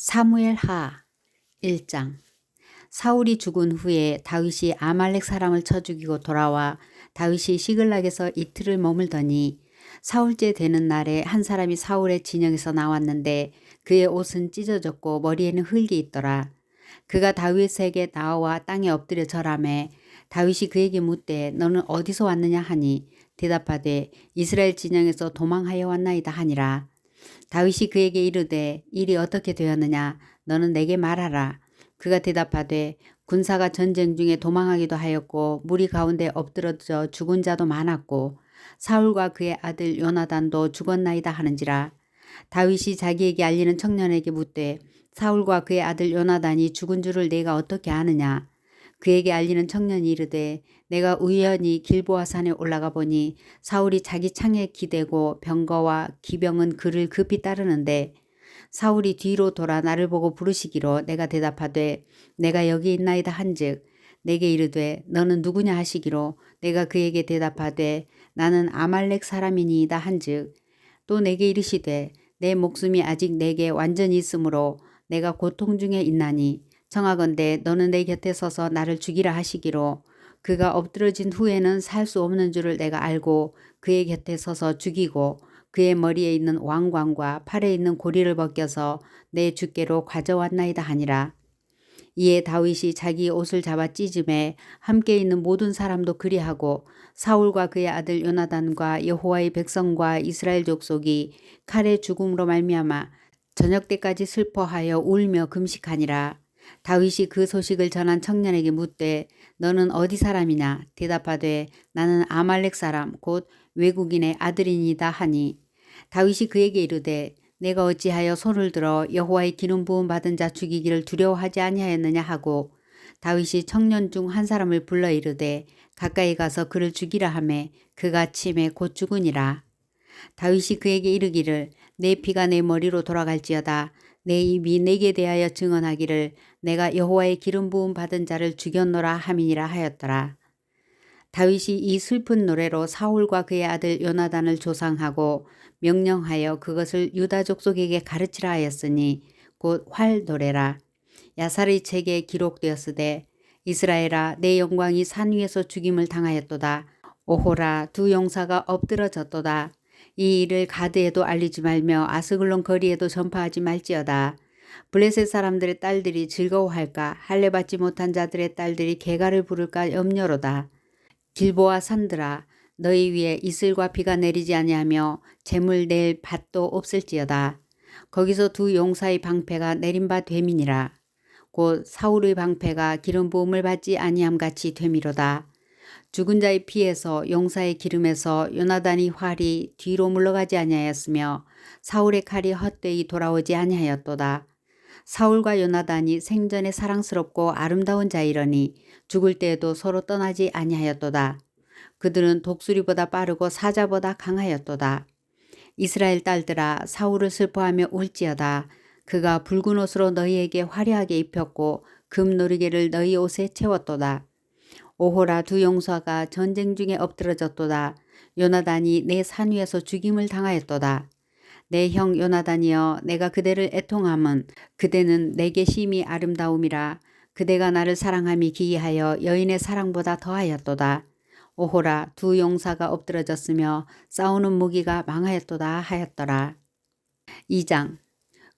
사무엘하 1장. 사울이 죽은 후에 다윗이 아말렉 사람을 쳐 죽이고 돌아와 다윗이 시글락에서 이틀을 머물더니 사울째 되는 날에 한 사람이 사울의 진영에서 나왔는데 그의 옷은 찢어졌고 머리에는 흙이 있더라. 그가 다윗에게 나와 땅에 엎드려 절하매 다윗이 그에게 묻되 너는 어디서 왔느냐 하니 대답하되 이스라엘 진영에서 도망하여 왔나이다 하니라. 다윗이 그에게 이르되 일이 어떻게 되었느냐 너는 내게 말하라. 그가 대답하되 군사가 전쟁 중에 도망하기도 하였고 무리 가운데 엎드러져 죽은 자도 많았고 사울과 그의 아들 요나단도 죽었나이다 하는지라. 다윗이 자기에게 알리는 청년에게 묻되 사울과 그의 아들 요나단이 죽은 줄을 내가 어떻게 아느냐. 그에게 알리는 청년이 이르되 내가 우연히 길보아 산에 올라가 보니 사울이 자기 창에 기대고 병거와 기병은 그를 급히 따르는데 사울이 뒤로 돌아 나를 보고 부르시기로 내가 대답하되 내가 여기 있나이다 한즉 내게 이르되 너는 누구냐 하시기로 내가 그에게 대답하되 나는 아말렉 사람이니이다 한즉 또 내게 이르시되 내 목숨이 아직 내게 완전히 있으므로 내가 고통 중에 있나니 청하건대 너는 내 곁에 서서 나를 죽이라 하시기로 그가 엎드러진 후에는 살 수 없는 줄을 내가 알고 그의 곁에 서서 죽이고 그의 머리에 있는 왕관과 팔에 있는 고리를 벗겨서 내 주께로 가져왔나이다 하니라. 이에 다윗이 자기 옷을 잡아 찢음에 함께 있는 모든 사람도 그리하고 사울과 그의 아들 요나단과 여호와의 백성과 이스라엘 족속이 칼의 죽음으로 말미암아 저녁 때까지 슬퍼하여 울며 금식하니라. 다윗이 그 소식을 전한 청년에게 묻되 너는 어디 사람이냐 대답하되 나는 아말렉 사람 곧 외국인의 아들이니다 하니 다윗이 그에게 이르되 내가 어찌하여 손을 들어 여호와의 기름 부음 받은 자 죽이기를 두려워하지 아니하였느냐 하고 다윗이 청년 중 한 사람을 불러 이르되 가까이 가서 그를 죽이라 하매 그가 침에 곧 죽으니라. 다윗이 그에게 이르기를 내 피가 내 머리로 돌아갈지어다 내 입이 내게 대하여 증언하기를 내가 여호와의 기름 부음 받은 자를 죽였노라 함이니라 하였더라. 다윗이 이 슬픈 노래로 사울과 그의 아들 요나단을 조상하고 명령하여 그것을 유다 족속에게 가르치라 하였으니 곧 활 노래라. 야살의 책에 기록되었으되 이스라엘아 내 영광이 산 위에서 죽임을 당하였도다. 오호라 두 용사가 엎드러졌도다. 이 일을 가드에도 알리지 말며 아스글론 거리에도 전파하지 말지어다. 블레셋 사람들의 딸들이 즐거워할까 할례 받지 못한 자들의 딸들이 개가를 부를까 염려로다. 길보아 산들아 너희 위에 이슬과 비가 내리지 아니하며 재물 낼 밭도 없을지어다. 거기서 두 용사의 방패가 내린 바 됨이니라. 곧 사울의 방패가 기름 부음을 받지 아니함 같이 됨이로다. 죽은 자의 피에서 용사의 기름에서 요나단의 활이 뒤로 물러가지 아니하였으며 사울의 칼이 헛되이 돌아오지 아니하였도다. 사울과 요나단이 생전에 사랑스럽고 아름다운 자이러니 죽을 때에도 서로 떠나지 아니하였도다. 그들은 독수리보다 빠르고 사자보다 강하였도다. 이스라엘 딸들아 사울을 슬퍼하며 울지어다. 그가 붉은 옷으로 너희에게 화려하게 입혔고 금노리개를 너희 옷에 채웠도다. 오호라 두 용사가 전쟁 중에 엎드러졌도다. 요나단이 내 산 위에서 죽임을 당하였도다. 내 형 요나단이여 내가 그대를 애통함은 그대는 내게 심히 아름다움이라. 그대가 나를 사랑함이 기이하여 여인의 사랑보다 더하였도다. 오호라 두 용사가 엎드러졌으며 싸우는 무기가 망하였도다 하였더라. 2장.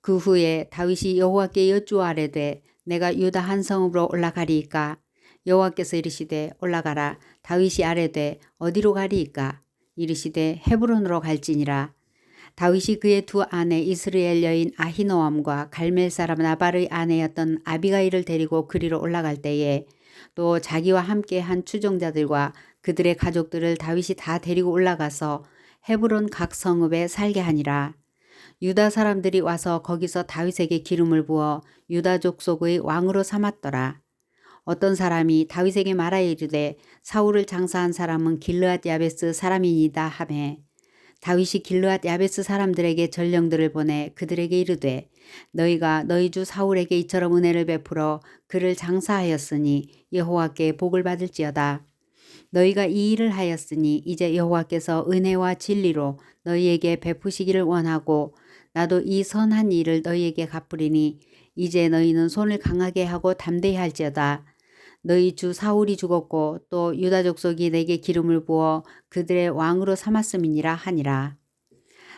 그 후에 다윗이 여호와께 여쭈아뢰되 내가 유다 한 성읍으로 올라가리이까. 여호와께서 이르시되 올라가라. 다윗이 아뢰되 어디로 가리이까. 이르시되 헤브론으로 갈지니라. 다윗이 그의 두 아내 이스라엘 여인 아히노암과 갈멜 사람 나발의 아내였던 아비가일을 데리고 그리로 올라갈 때에 또 자기와 함께 한 추종자들과 그들의 가족들을 다윗이 다 데리고 올라가서 헤브론 각 성읍에 살게 하니라. 유다 사람들이 와서 거기서 다윗에게 기름을 부어 유다 족속의 왕으로 삼았더라. 어떤 사람이 다윗에게 말하여 이르되 사울을 장사한 사람은 길르앗 야베스 사람이니다 하매 다윗이 길르앗 야베스 사람들에게 전령들을 보내 그들에게 이르되 너희가 너희 주 사울에게 이처럼 은혜를 베풀어 그를 장사하였으니 여호와께 복을 받을지어다. 너희가 이 일을 하였으니 이제 여호와께서 은혜와 진리로 너희에게 베푸시기를 원하고 나도 이 선한 일을 너희에게 갚으리니 이제 너희는 손을 강하게 하고 담대히 할지어다. 너희 주 사울이 죽었고 또 유다 족속이 내게 기름을 부어 그들의 왕으로 삼았음이니라 하니라.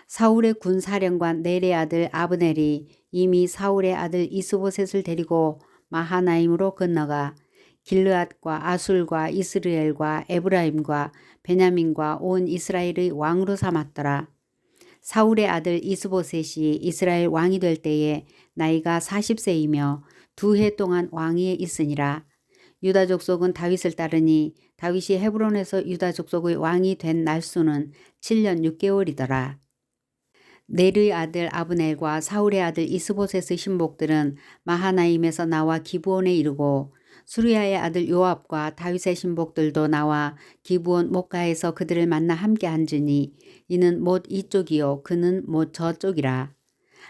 사울의 군사령관 넬의 아들 아브넬이 이미 사울의 아들 이스보셋을 데리고 마하나임으로 건너가 길르앗과 아술과 이스라엘과 에브라임과 베냐민과 온 이스라엘의 왕으로 삼았더라. 사울의 아들 이스보셋이 이스라엘 왕이 될 때에 나이가 40세이며 2해 동안 왕위에 있으니라. 유다 족속은 다윗을 따르니 다윗이 헤브론에서 유다 족속의 왕이 된 날수는 7년 6개월이더라. 넬의 아들 아브넬과 사울의 아들 이스보셋의 신복들은 마하나임에서 나와 기브온에 이르고 수르야의 아들 요압과 다윗의 신복들도 나와 기브온 목가에서 그들을 만나 함께 앉으니 이는 못 이쪽이요 그는 못 저쪽이라.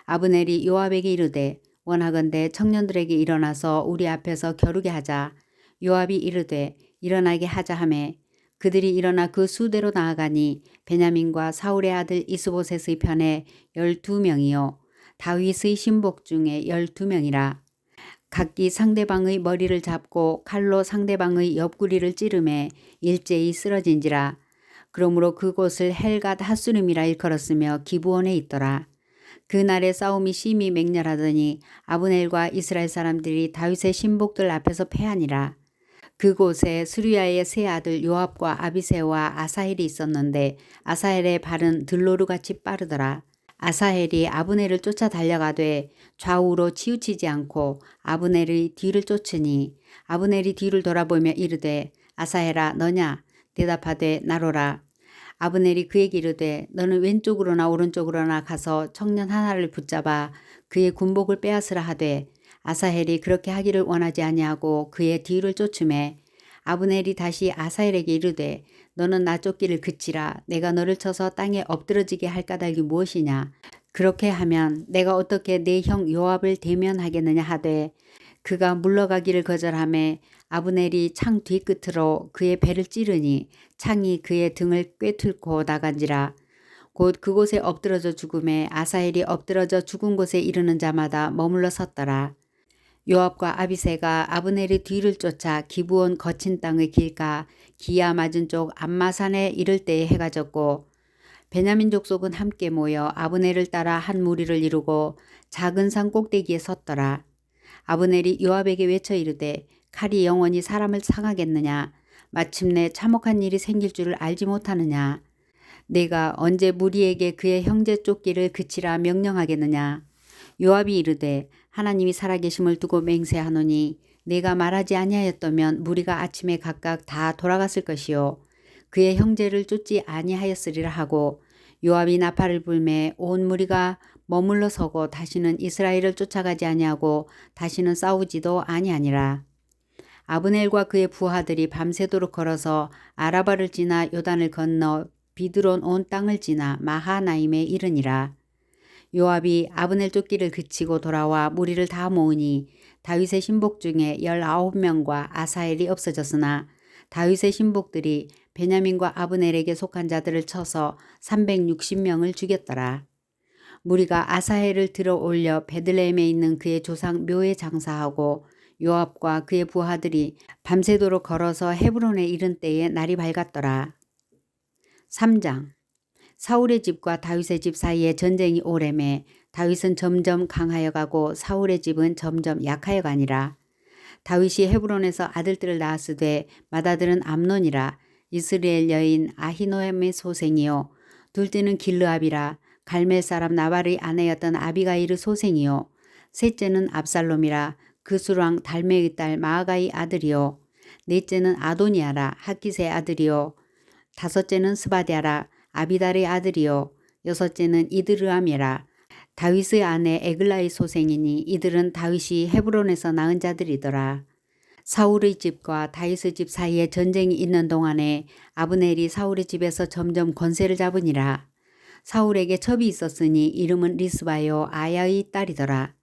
아브넬이 요압에게 이르되 원하건대 청년들에게 일어나서 우리 앞에서 겨루게 하자. 요압이 이르되 일어나게 하자 하매 그들이 일어나 그 수대로 나아가니 베냐민과 사울의 아들 이스보셋의 편에 12명이요 다윗의 신복 중에 12명이라. 각기 상대방의 머리를 잡고 칼로 상대방의 옆구리를 찌르매 일제히 쓰러진지라. 그러므로 그곳을 헬갓 핫수림이라 일컬었으며 기브온에 있더라. 그날의 싸움이 심히 맹렬하더니 아브넬과 이스라엘 사람들이 다윗의 신복들 앞에서 패하니라. 그곳에 수르야의 세 아들 요압과 아비새와 아사헬이 있었는데 아사헬의 발은 들노루같이 빠르더라. 아사헬이 아브넬을 쫓아 달려가되 좌우로 치우치지 않고 아브넬의 뒤를 쫓으니 아브넬이 뒤를 돌아보며 이르되 아사헬아 너냐? 대답하되 나로라. 아브넬이 그에게 이르되 너는 왼쪽으로나 오른쪽으로나 가서 청년 하나를 붙잡아 그의 군복을 빼앗으라 하되 아사헬이 그렇게 하기를 원하지 아니하고 그의 뒤를 쫓음에 아브넬이 다시 아사헬에게 이르되 너는 나 쫓기를 그치라. 내가 너를 쳐서 땅에 엎드러지게 할 까닭이 무엇이냐. 그렇게 하면 내가 어떻게 내 형 요압을 대면하겠느냐 하되 그가 물러가기를 거절하매 아브넬이 창 뒤끝으로 그의 배를 찌르니 창이 그의 등을 꿰뚫고 나간지라. 곧 그곳에 엎드러져 죽음에 아사헬이 엎드러져 죽은 곳에 이르는 자마다 머물러 섰더라. 요압과 아비새가 아브넬의 뒤를 쫓아 기브온 거친 땅의 길가 기야 맞은 쪽 암마산에 이를 때에 해가 졌고 베냐민 족속은 함께 모여 아브넬을 따라 한 무리를 이루고 작은 산 꼭대기에 섰더라. 아브넬이 요압에게 외쳐 이르되 칼이 영원히 사람을 상하겠느냐. 마침내 참혹한 일이 생길 줄을 알지 못하느냐. 내가 언제 무리에게 그의 형제 쫓기를 그치라 명령하겠느냐. 요압이 이르되 하나님이 살아계심을 두고 맹세하노니 내가 말하지 아니하였다면 무리가 아침에 각각 다 돌아갔을 것이요 그의 형제를 쫓지 아니하였으리라 하고 요압이 나팔을 불매 온 무리가 머물러 서고 다시는 이스라엘을 쫓아가지 아니하고 다시는 싸우지도 아니하니라. 아브넬과 그의 부하들이 밤새도록 걸어서 아라바를 지나 요단을 건너 비드론 온 땅을 지나 마하나임에 이르니라. 요압이 아브넬 쫓기를 그치고 돌아와 무리를 다 모으니 다윗의 신복 중에 19명과 아사헬이 없어졌으나 다윗의 신복들이 베냐민과 아브넬에게 속한 자들을 쳐서 360명을 죽였더라. 무리가 아사헬을 들어 올려 베들레헴에 있는 그의 조상 묘에 장사하고 요압과 그의 부하들이 밤새도록 걸어서 헤브론에 이른 때에 날이 밝았더라. 3장 사울의 집과 다윗의 집 사이에 전쟁이 오래매 다윗은 점점 강하여 가고 사울의 집은 점점 약하여 가니라. 다윗이 헤브론에서 아들들을 낳았으되 맏아들은 암논이라. 이스라엘 여인 아히노엠의 소생이요 둘째는 길르압이라. 갈멜 사람 나발의 아내였던 아비가일의 소생이요 셋째는 압살롬이라. 그술왕 달메의 딸 마아가의 아들이요 넷째는 아도니아라. 하깃의 아들이요 다섯째는 스바디아라. 아비달의 아들이요 여섯째는 이드르암이라. 다윗의 아내 에글라의 소생이니 이들은 다윗이 헤브론에서 낳은 자들이더라. 사울의 집과 다윗의 집 사이에 전쟁이 있는 동안에 아브넬이 사울의 집에서 점점 권세를 잡으니라. 사울에게 첩이 있었으니 이름은 리스바요 아야의 딸이더라.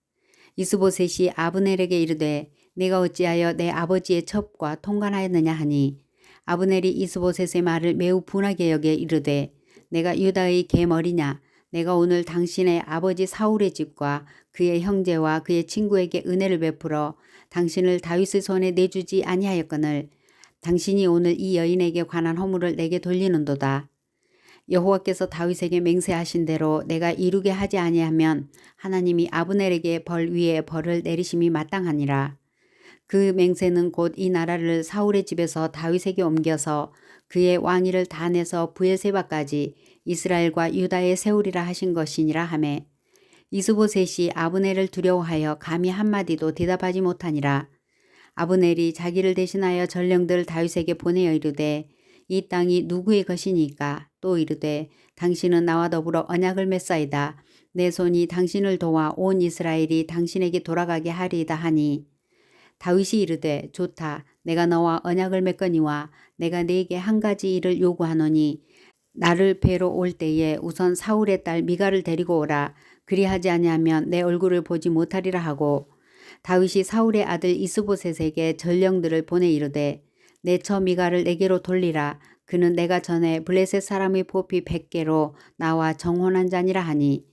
이스보셋이 아브넬에게 이르되 내가 어찌하여 내 아버지의 첩과 통관하였느냐 하니 아브넬이 이스보셋의 말을 매우 분하게 여겨 이르되 내가 유다의 계머리냐 내가 오늘 당신의 아버지 사울의 집과 그의 형제와 그의 친구에게 은혜를 베풀어 당신을 다윗의 손에 내주지 아니하였거늘 당신이 오늘 이 여인에게 관한 허물을 내게 돌리는도다. 여호와께서 다윗에게 맹세하신 대로 내가 이루게 하지 아니하면 하나님이 아브넬에게 벌 위에 벌을 내리심이 마땅하니라. 그 맹세는 곧 이 나라를 사울의 집에서 다윗에게 옮겨서 그의 왕위를 단에서 브엘세바까지 이스라엘과 유다에 세우리라 하신 것이니라 하매 이스보셋이 아브넬을 두려워하여 감히 한마디도 대답하지 못하니라. 아브넬이 자기를 대신하여 전령들 다윗에게 보내어 이르되 이 땅이 누구의 것이니까 또 이르되 당신은 나와 더불어 언약을 맺사이다. 내 손이 당신을 도와 온 이스라엘이 당신에게 돌아가게 하리이다 하니 다윗이 이르되 좋다. 내가 너와 언약을 맺거니와 내가 네게 한 가지 일을 요구하노니 나를 뵈러 올 때에 우선 사울의 딸 미갈을 데리고 오라. 그리하지 아니하면 내 얼굴을 보지 못하리라 하고 다윗이 사울의 아들 이스보셋에게 전령들을 보내 이르되 내 처 미갈을 내게로 돌리라. 그는 내가 전에 블레셋 사람의 포피 100개로 나와 정혼한 자니라 하니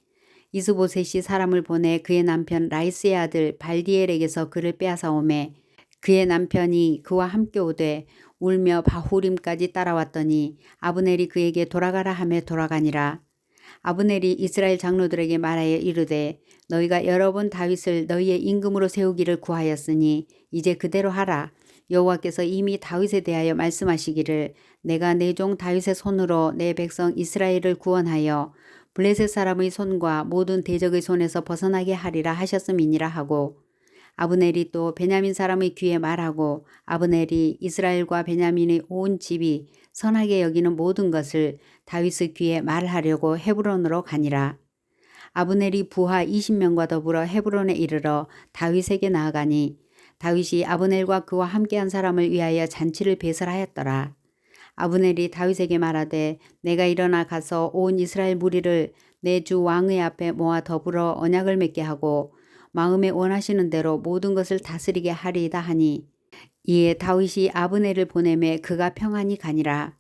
이스보셋이 사람을 보내 그의 남편 라이스의 아들 발디엘에게서 그를 빼앗아 오매 그의 남편이 그와 함께 오되 울며 바후림까지 따라왔더니 아브넬이 그에게 돌아가라 하며 돌아가니라. 아브넬이 이스라엘 장로들에게 말하여 이르되 너희가 여러 번 다윗을 너희의 임금으로 세우기를 구하였으니 이제 그대로 하라. 여호와께서 이미 다윗에 대하여 말씀하시기를 내가 내 종 다윗의 손으로 내 백성 이스라엘을 구원하여 블레셋 사람의 손과 모든 대적의 손에서 벗어나게 하리라 하셨음이니라 하고 아브넬이 또 베냐민 사람의 귀에 말하고 아브넬이 이스라엘과 베냐민의 온 집이 선하게 여기는 모든 것을 다윗의 귀에 말하려고 헤브론으로 가니라. 아브넬이 부하 20명과 더불어 헤브론에 이르러 다윗에게 나아가니 다윗이 아브넬과 그와 함께한 사람을 위하여 잔치를 배설하였더라. 아브넬이 다윗에게 말하되 내가 일어나 가서 온 이스라엘 무리를 내 주 왕의 앞에 모아 더불어 언약을 맺게 하고 마음에 원하시는 대로 모든 것을 다스리게 하리이다 하니 이에 다윗이 아브넬을 보내매 그가 평안히 가니라.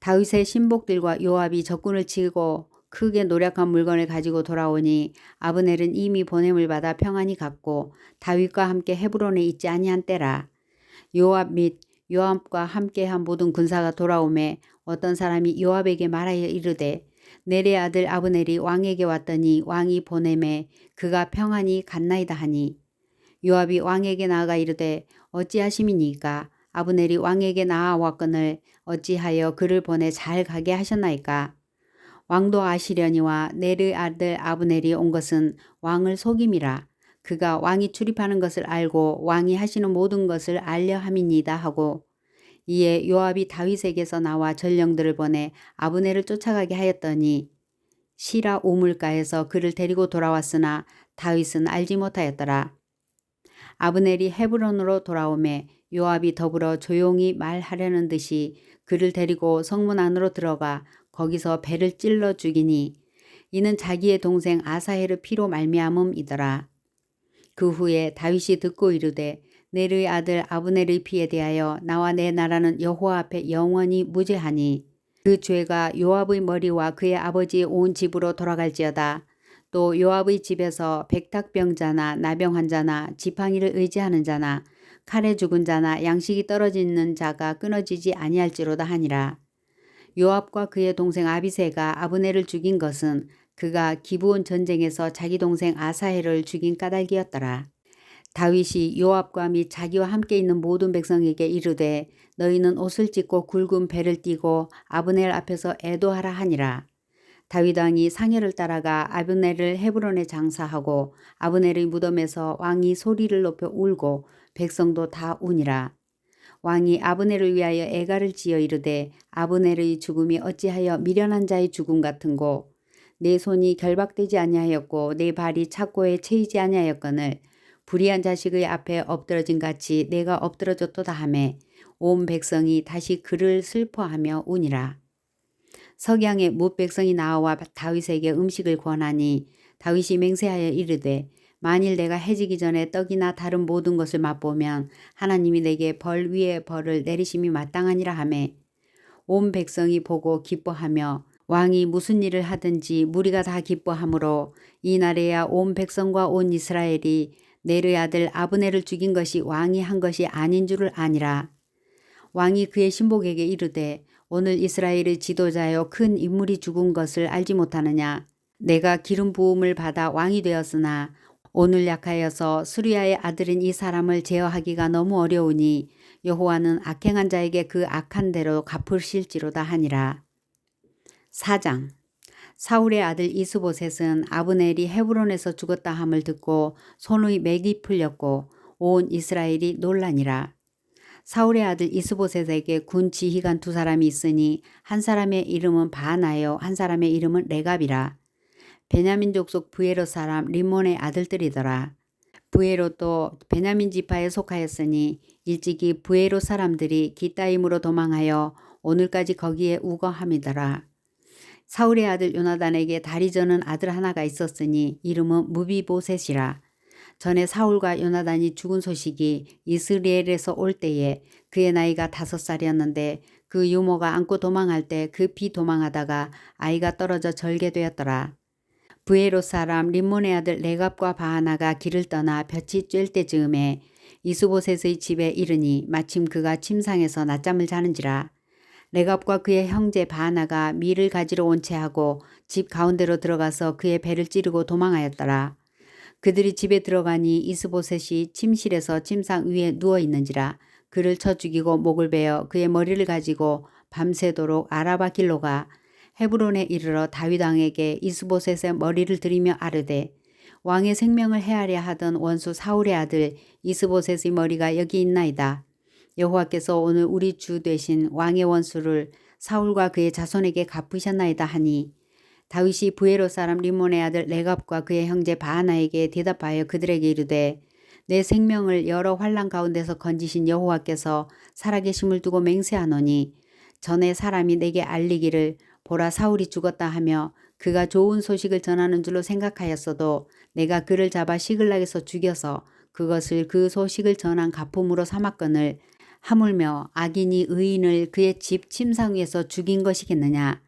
다윗의 신복들과 요압이 적군을 치고 크게 노력한 물건을 가지고 돌아오니 아브넬은 이미 보냄을 받아 평안히 갔고 다윗과 함께 헤브론에 있지 아니한 때라. 요압 및 요압과 함께한 모든 군사가 돌아오매 어떤 사람이 요압에게 말하여 이르되 넬의 아들 아브넬이 왕에게 왔더니 왕이 보내매 그가 평안히 갔나이다 하니 요압이 왕에게 나아가 이르되 어찌하심이니까 아브넬이 왕에게 나아왔거늘 어찌하여 그를 보내 잘 가게 하셨나이까. 왕도 아시려니와 넬의 아들 아브넬이 온 것은 왕을 속임이라. 그가 왕이 출입하는 것을 알고 왕이 하시는 모든 것을 알려 함이니이다 하고 이에 요압이 다윗에게서 나와 전령들을 보내 아브넬을 쫓아가게 하였더니 시라 우물가에서 그를 데리고 돌아왔으나 다윗은 알지 못하였더라. 아브넬이 헤브론으로 돌아오매 요압이 더불어 조용히 말하려는 듯이 그를 데리고 성문 안으로 들어가 거기서 배를 찔러 죽이니 이는 자기의 동생 아사헬의 피로 말미암음이더라. 그 후에 다윗이 듣고 이르되 넬의 아들 아브넬의 피에 대하여 나와 내 나라는 여호와 앞에 영원히 무죄하니 그 죄가 요압의 머리와 그의 아버지의 온 집으로 돌아갈지어다. 또 요압의 집에서 백탁병자나 나병 환자나 지팡이를 의지하는 자나 칼에 죽은 자나 양식이 떨어지는 자가 끊어지지 아니할지로다 하니라. 요압과 그의 동생 아비새가 아브넬을 죽인 것은 그가 기브온 전쟁에서 자기 동생 아사헬을 죽인 까닭이었더라. 다윗이 요압과 및 자기와 함께 있는 모든 백성에게 이르되 너희는 옷을 찢고 굵은 배를 띠고 아브넬 앞에서 애도하라 하니라. 다윗 왕이 상여를 따라가 아브넬을 헤브론에 장사하고 아브넬의 무덤에서 왕이 소리를 높여 울고 백성도 다 우니라. 왕이 아브넬을 위하여 애가를 지어 이르되 아브넬의 죽음이 어찌하여 미련한 자의 죽음 같은고 내 손이 결박되지 아니하였고 내 발이 착고에 채이지 아니하였거늘 불의한 자식의 앞에 엎드러진 같이 내가 엎드러졌도다 하매 온 백성이 다시 그를 슬퍼하며 우니라. 석양에 뭇 백성이 나와 다윗에게 음식을 권하니 다윗이 맹세하여 이르되 만일 내가 해지기 전에 떡이나 다른 모든 것을 맛보면 하나님이 내게 벌 위에 벌을 내리심이 마땅하니라 하매 온 백성이 보고 기뻐하며 왕이 무슨 일을 하든지 무리가 다 기뻐하므로 이날에야 온 백성과 온 이스라엘이 네르의 아들 아브넬을 죽인 것이 왕이 한 것이 아닌 줄을 아니라. 왕이 그의 신복에게 이르되 오늘 이스라엘의 지도자여 큰 인물이 죽은 것을 알지 못하느냐. 내가 기름 부음을 받아 왕이 되었으나 오늘 약하여서 수리아의 아들인 이 사람을 제어하기가 너무 어려우니 여호와는 악행한 자에게 그 악한 대로 갚으실지로다 하니라. 4장. 사울의 아들 이스보셋은 아브넬이 헤브론에서 죽었다 함을 듣고 손의 맥이 풀렸고 온 이스라엘이 놀라니라. 사울의 아들 이스보셋에게 군 지휘관 두 사람이 있으니 한 사람의 이름은 바나요 한 사람의 이름은 레갑이라. 베냐민 족속 브에롯 사람 림몬의 아들들이더라. 브에롯도 베냐민 지파에 속하였으니 일찍이 브에롯 사람들이 기따임으로 도망하여 오늘까지 거기에 우거함이더라. 사울의 아들 요나단에게 다리 저는 아들 하나가 있었으니 이름은 무비보셋이라. 전에 사울과 요나단이 죽은 소식이 이스라엘에서 올 때에 그의 나이가 5살이었는데 그 유모가 안고 도망할 때 급히 도망하다가 아이가 떨어져 절개되었더라. 브에롯 사람 림몬의 아들 레갑과 바하나가 길을 떠나 볕이 쬐을 때 즈음에 이스보셋의 집에 이르니 마침 그가 침상에서 낮잠을 자는지라. 레갑과 그의 형제 바하나가 밀을 가지러 온 채하고 집 가운데로 들어가서 그의 배를 찌르고 도망하였더라. 그들이 집에 들어가니 이스보셋이 침실에서 침상 위에 누워 있는지라. 그를 쳐 죽이고 목을 베어 그의 머리를 가지고 밤새도록 아라바 길로 가 헤브론에 이르러 다윗 왕에게 이스보셋의 머리를 들이며 아르되 왕의 생명을 해하려 하던 원수 사울의 아들 이스보셋의 머리가 여기 있나이다. 여호와께서 오늘 우리 주 되신 왕의 원수를 사울과 그의 자손에게 갚으셨나이다 하니 다윗이 브에롯 사람 림몬의 아들 레갑과 그의 형제 바하나에게 대답하여 그들에게 이르되 내 생명을 여러 환난 가운데서 건지신 여호와께서 살아계심을 두고 맹세하노니 전에 사람이 내게 알리기를 보라 사울이 죽었다 하며 그가 좋은 소식을 전하는 줄로 생각하였어도 내가 그를 잡아 시글락에서 죽여서 그것을 그 소식을 전한 가품으로 삼았거늘 하물며 악인이 의인을 그의 집 침상 위에서 죽인 것이겠느냐.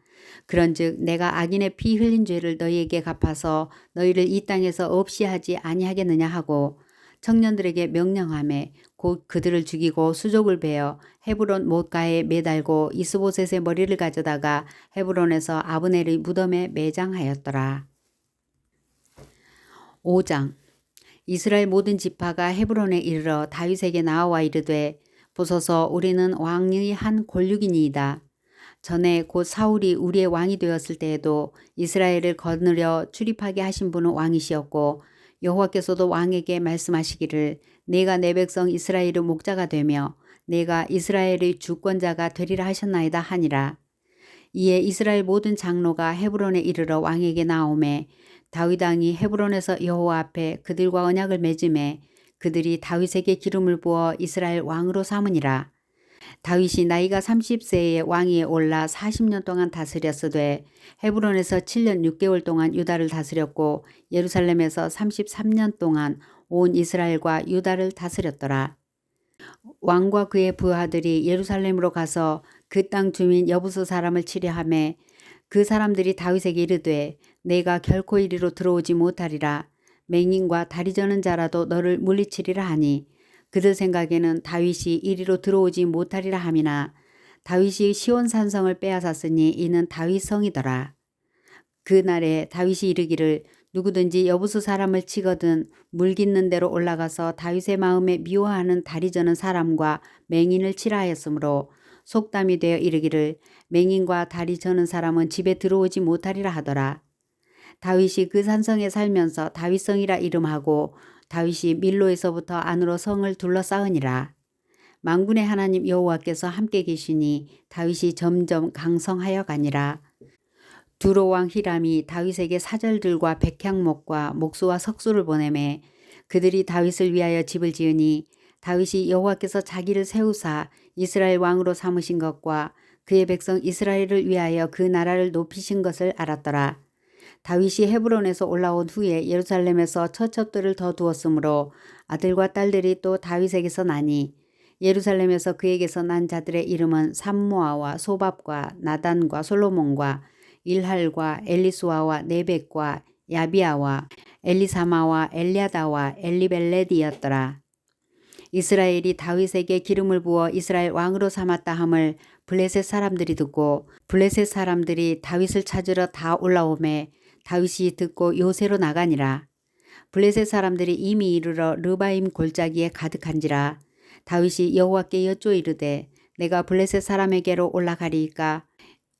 그런즉 내가 악인의 피 흘린 죄를 너희에게 갚아서 너희를 이 땅에서 없이 하지 아니하겠느냐 하고 청년들에게 명령하매 곧 그들을 죽이고 수족을 베어 헤브론 못가에 매달고 이스보셋의 머리를 가져다가 헤브론에서 아브넬의 무덤에 매장하였더라. 5장. 이스라엘 모든 지파가 헤브론에 이르러 다윗에게 나와 이르되 보소서 우리는 왕의 한 골육이니이다. 전에 곧 사울이 우리의 왕이 되었을 때에도 이스라엘을 거느려 출입하게 하신 분은 왕이시었고 여호와께서도 왕에게 말씀하시기를 내가 내 백성 이스라엘의 목자가 되며 내가 이스라엘의 주권자가 되리라 하셨나이다 하니라. 이에 이스라엘 모든 장로가 헤브론에 이르러 왕에게 나오매 다윗 왕이 헤브론에서 여호와 앞에 그들과 언약을 맺음에 그들이 다윗에게 기름을 부어 이스라엘 왕으로 삼으니라. 다윗이 나이가 30세에 왕위에 올라 40년 동안 다스렸으되 헤브론에서 7년 6개월 동안 유다를 다스렸고 예루살렘에서 33년 동안 온 이스라엘과 유다를 다스렸더라. 왕과 그의 부하들이 예루살렘으로 가서 그 땅 주민 여부수 사람을 치려하매 그 사람들이 다윗에게 이르되 내가 결코 이리로 들어오지 못하리라. 맹인과 다리 저는 자라도 너를 물리치리라 하니 그들 생각에는 다윗이 이리로 들어오지 못하리라 함이나 다윗이 시온 산성을 빼앗았으니 이는 다윗 성이더라. 그날에 다윗이 이르기를 누구든지 여부수 사람을 치거든 물 깃는 대로 올라가서 다윗의 마음에 미워하는 다리 저는 사람과 맹인을 치라 하였으므로 속담이 되어 이르기를 맹인과 다리 저는 사람은 집에 들어오지 못하리라 하더라. 다윗이 그 산성에 살면서 다윗성이라 이름하고 다윗이 밀로에서부터 안으로 성을 둘러싸으니라. 만군의 하나님 여호와께서 함께 계시니 다윗이 점점 강성하여 가니라. 두로 왕 히람이 다윗에게 사절들과 백향목과 목수와 석수를 보내매 그들이 다윗을 위하여 집을 지으니 다윗이 여호와께서 자기를 세우사 이스라엘 왕으로 삼으신 것과 그의 백성 이스라엘을 위하여 그 나라를 높이신 것을 알았더라. 다윗이 헤브론에서 올라온 후에 예루살렘에서 처첩들을 더 두었으므로 아들과 딸들이 또 다윗에게서 나니 예루살렘에서 그에게서 난 자들의 이름은 삼모아와 소밥과 나단과 솔로몬과 일할과 엘리수아와 네벡과 야비아와 엘리사마와 엘리아다와 엘리벨렛이었더라. 이스라엘이 다윗에게 기름을 부어 이스라엘 왕으로 삼았다 함을 블레셋 사람들이 듣고 블레셋 사람들이 다윗을 찾으러 다 올라오매 다윗이 듣고 요새로 나가니라. 블레셋 사람들이 이미 이르러 르바임 골짜기에 가득한지라. 다윗이 여호와께 여쭈어 이르되 내가 블레셋 사람에게로 올라가리이까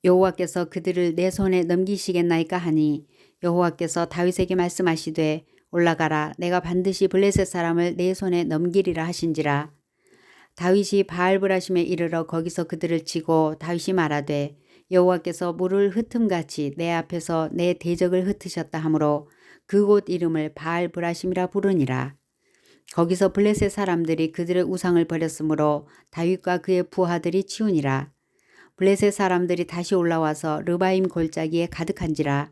여호와께서 그들을 내 손에 넘기시겠나이까 하니 여호와께서 다윗에게 말씀하시되 올라가라 내가 반드시 블레셋 사람을 내 손에 넘기리라 하신지라. 다윗이 바알브라심에 이르러 거기서 그들을 치고 다윗이 말하되 여호와께서 물을 흩음같이 내 앞에서 내 대적을 흩으셨다 하므로 그곳 이름을 바알브라심이라 부르니라. 거기서 블레셋 사람들이 그들의 우상을 버렸으므로 다윗과 그의 부하들이 치우니라. 블레셋 사람들이 다시 올라와서 르바임 골짜기에 가득한지라.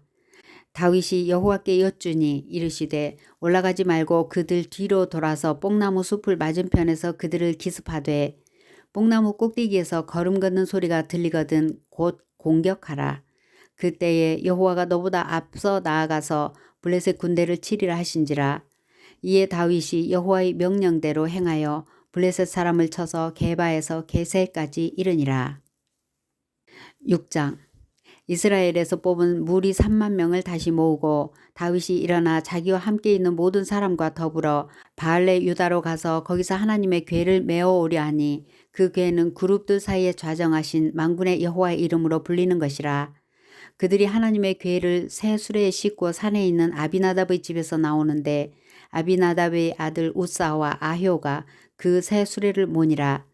다윗이 여호와께 여쭈니 이르시되 올라가지 말고 그들 뒤로 돌아서 뽕나무 숲을 맞은편에서 그들을 기습하되 뽕나무 꼭대기에서 걸음 걷는 소리가 들리거든 곧 공격하라. 그때에 여호와가 너보다 앞서 나아가서 블레셋 군대를 치리라 하신지라. 이에 다윗이 여호와의 명령대로 행하여 블레셋 사람을 쳐서 게바에서 게세까지 이르니라. 6장 이스라엘에서 뽑은 무리 3만 명을 다시 모으고 다윗이 일어나 자기와 함께 있는 모든 사람과 더불어 바알레 유다로 가서 거기서 하나님의 궤를 메어 오려 하니 그 궤는 그룹들 사이에 좌정하신 만군의 여호와의 이름으로 불리는 것이라. 그들이 하나님의 궤를 새 수레에 싣고 산에 있는 아비나답의 집에서 나오는데 아비나답의 아들 우사와 아효가 그 새 수레를 모니라.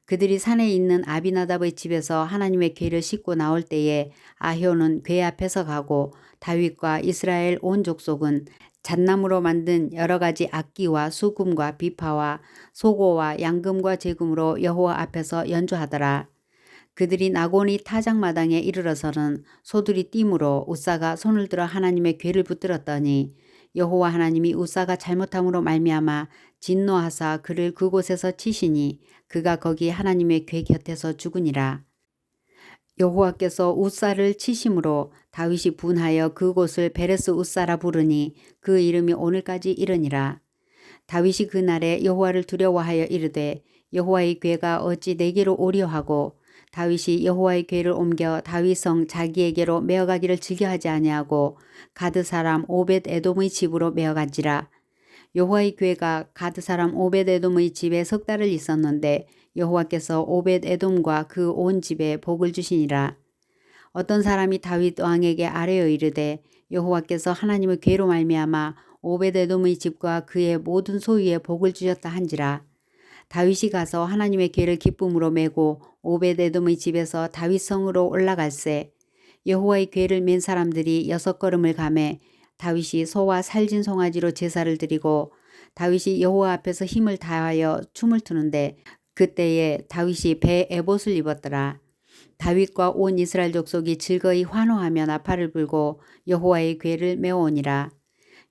그들이 산에 있는 아비나답의 집에서 하나님의 궤를 싣고 나올 때에 아효는 궤 앞에서 가고 다윗과 이스라엘 온 족속은 잣나무로 만든 여러 가지 악기와 수금과 비파와 소고와 양금과 제금으로 여호와 앞에서 연주하더라. 그들이 나고니 타작마당에 이르러서는 소들이 띠므로 우사가 손을 들어 하나님의 궤를 붙들었더니 여호와 하나님이 우사가 잘못함으로 말미암아 진노하사 그를 그곳에서 치시니 그가 거기 하나님의 궤 곁에서 죽으니라. 여호와께서 우사를 치심으로 다윗이 분하여 그곳을 베레스 우사라 부르니 그 이름이 오늘까지 이르니라. 다윗이 그날에 여호와를 두려워하여 이르되 여호와의 궤가 어찌 내게로 오려 하고 다윗이 여호와의 궤를 옮겨 다윗성 자기에게로 메어가기를 즐겨하지 아니하고 가드 사람 오벳 에돔의 집으로 메어간지라. 여호와의 궤가 가드 사람 오벳 에돔의 집에 석 달을 있었는데 여호와께서 오벳 에돔과 그 온 집에 복을 주시니라. 어떤 사람이 다윗 왕에게 아뢰어 이르되 여호와께서 하나님의 궤로 말미암아 오벳 에돔의 집과 그의 모든 소유에 복을 주셨다 한지라. 다윗이 가서 하나님의 궤를 기쁨으로 메고 오벳 에돔의 집에서 다윗 성으로 올라갈새 여호와의 궤를 맨 사람들이 6걸음을 가매 다윗이 소와 살진 송아지로 제사를 드리고 다윗이 여호와 앞에서 힘을 다하여 춤을 추는데 그때에 다윗이 배 에봇을 입었더라. 다윗과 온 이스라엘 족속이 즐거이 환호하며 나팔을 불고 여호와의 궤를 메어오니라.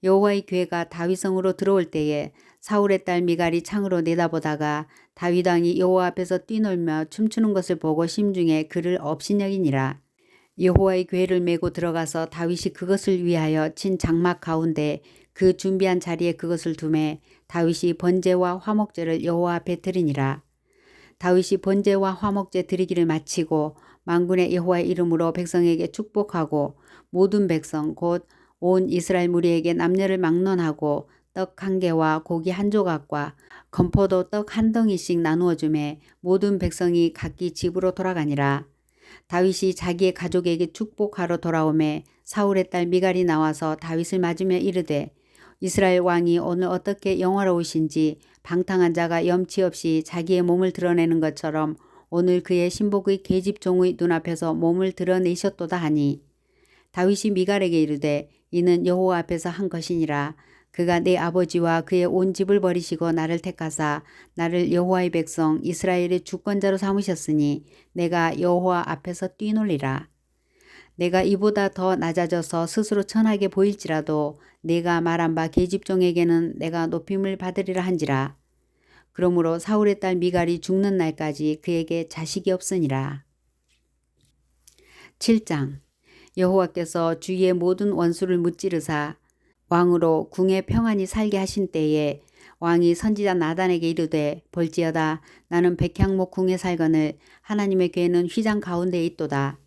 여호와의 궤가 다윗성으로 들어올 때에 사울의 딸 미갈이 창으로 내다보다가 다윗 왕이 여호와 앞에서 뛰놀며 춤추는 것을 보고 심중에 그를 업신여기니라. 여호와의 궤를 메고 들어가서 다윗이 그것을 위하여 친 장막 가운데 그 준비한 자리에 그것을 두매 다윗이 번제와 화목제를 여호와 앞에 드리니라. 다윗이 번제와 화목제 드리기를 마치고 만군의 여호와의 이름으로 백성에게 축복하고 모든 백성 곧 온 이스라엘 무리에게 남녀를 막론하고 떡 1개와 고기 1조각과 건포도 떡 1덩이씩 나누어 주매 모든 백성이 각기 집으로 돌아가니라. 다윗이 자기의 가족에게 축복하러 돌아오매 사울의 딸 미갈이 나와서 다윗을 맞으며 이르되 이스라엘 왕이 오늘 어떻게 영화로우신지 방탕한 자가 염치 없이 자기의 몸을 드러내는 것처럼 오늘 그의 신복의 계집종의 눈앞에서 몸을 드러내셨도다 하니 다윗이 미갈에게 이르되 이는 여호와 앞에서 한 것이니라. 그가 내 아버지와 그의 온 집을 버리시고 나를 택하사 나를 여호와의 백성 이스라엘의 주권자로 삼으셨으니 내가 여호와 앞에서 뛰놀리라. 내가 이보다 더 낮아져서 스스로 천하게 보일지라도 내가 말한 바 계집종에게는 내가 높임을 받으리라 한지라. 그러므로 사울의 딸 미갈이 죽는 날까지 그에게 자식이 없으니라. 7장 여호와께서 주위의 모든 원수를 무찌르사 왕으로 궁에 평안히 살게 하신 때에 왕이 선지자 나단에게 이르되 볼지어다 나는 백향목 궁에 살거늘 하나님의 궤는 휘장 가운데에 있도다.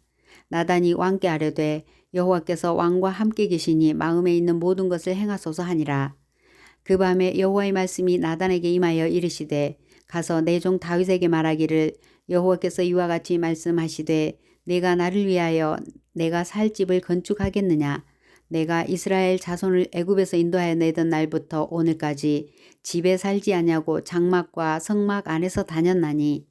나단이 왕께 아뢰되 여호와께서 왕과 함께 계시니 마음에 있는 모든 것을 행하소서 하니라. 그 밤에 여호와의 말씀이 나단에게 임하여 이르시되 가서 내 종 다윗에게 말하기를 여호와께서 이와 같이 말씀하시되 내가 나를 위하여 내가 살 집을 건축하겠느냐. 내가 이스라엘 자손을 애굽에서 인도하여 내던 날부터 오늘까지 집에 살지 아니하고 장막과 성막 안에서 다녔나니